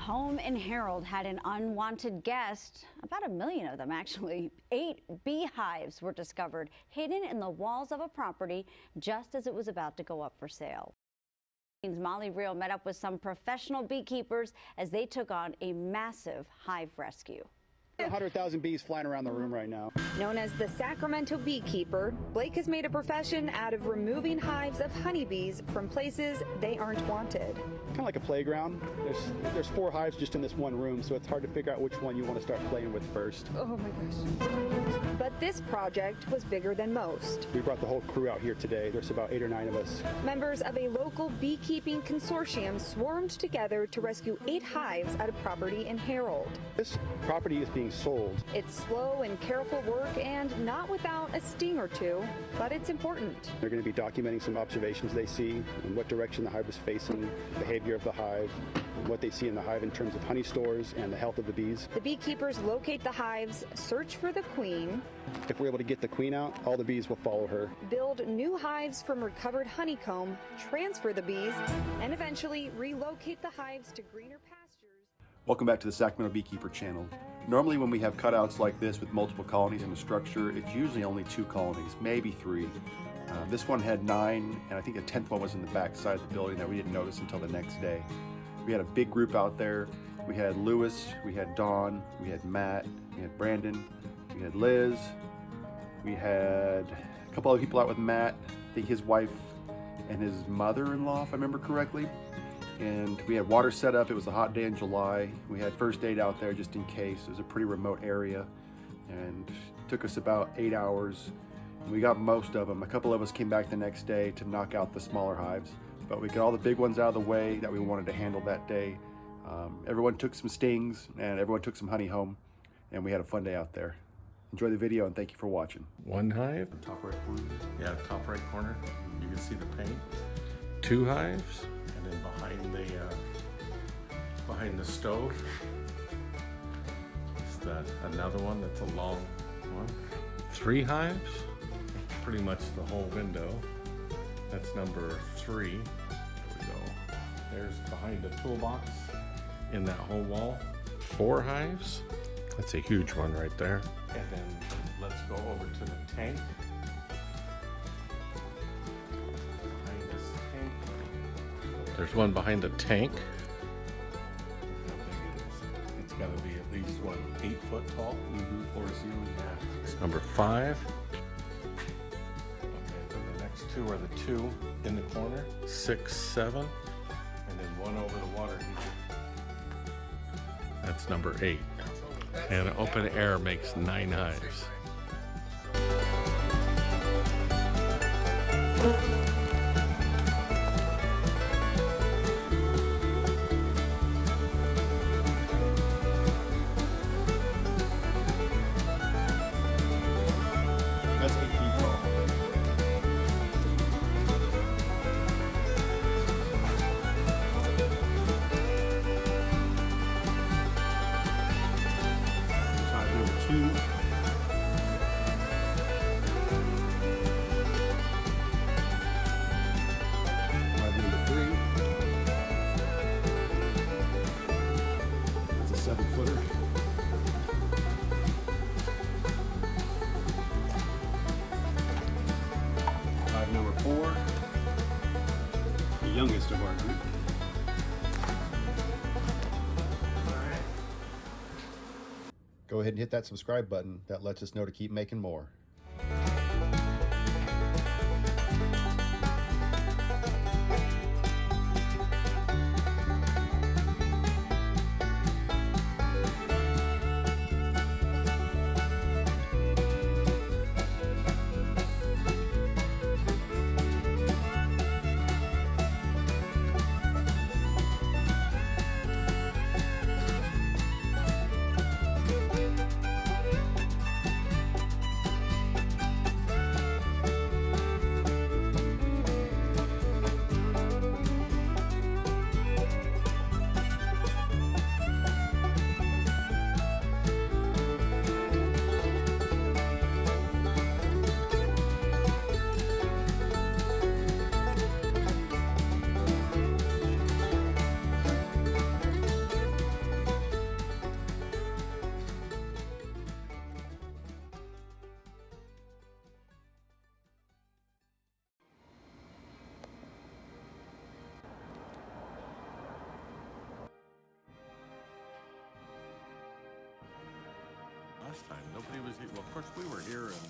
home in Harold had an unwanted guest. About 1 million of them, actually. 8 beehives were discovered hidden in the walls of a property just as it was about to go up for sale. Molly Reel met up with some professional beekeepers as they took on a massive hive rescue. 100,000 bees flying around the room right now. Known as the Sacramento Beekeeper, Blake has made a profession out of removing hives of honeybees from places they aren't wanted. Kind of like a playground. There's 4 hives just in this one room, so it's hard to figure out which one you want to start playing with first. Oh my gosh. But this project was bigger than most. We brought the whole crew out here today. There's about 8 or 9 of us. Members of a local beekeeping consortium swarmed together to rescue 8 hives at a property in Harold. This property is being sold. It's slow and careful work and not without a sting or two, but it's important. They're going to be documenting some observations they see and what direction the hive is facing, behavior of the hive, what they see in the hive in terms of honey stores and the health of the bees. The beekeepers locate the hives, search for the queen. If we're able to get the queen out, all the bees will follow her. Build new hives from recovered honeycomb, transfer the bees, and eventually relocate the hives to greener pastures. Welcome back to the Sacramento Beekeeper channel. Normally when we have cutouts like this with multiple colonies in a structure, it's usually only 2 colonies, maybe 3. This one had 9, and I think a 10th one was in the back side of the building that we didn't notice until the next day. We had a big group out there. We had Lewis, we had Dawn, we had Matt, we had Brandon, we had Liz, we had a couple other people out with Matt, I think his wife and his mother-in-law, if I remember correctly. And we had water set up. It was a hot day in July. We had first aid out there just in case. It was a pretty remote area, and it took us about 8 hours. We got most of them. A couple of us came back the next day to knock out the smaller hives, but we got all the big ones out of the way that we wanted to handle that day. Everyone took some stings and everyone took some honey home, and we had a fun day out there. Enjoy the video and thank you for watching. 1 hive. Top right corner? Yeah, top right corner. You can see the paint. 2 hives. And then behind the stove is that another one that's a long one. 3 hives. Pretty much the whole window. That's number 3. There we go. There's behind the toolbox in that whole wall. 4 hives. That's a huge one right there. And then let's go over to the tank. Behind this tank. There's one behind the tank. Look how big it is. It's got to be at least, what, 8 foot tall? Or 0, yeah. It's number 5. Okay, then the next 2 are the 2 in the corner. 6, 7. And then 1 over the water heater. That's number 8. And open air makes 9 hives. That's 8 feet tall. Hive number 2. Hive number 3. That's a 7-footer. Hive number 4, the youngest of our group. Go ahead and hit that subscribe button. That lets us know to keep making more. last time? Nobody was here. Well, of course we were here, and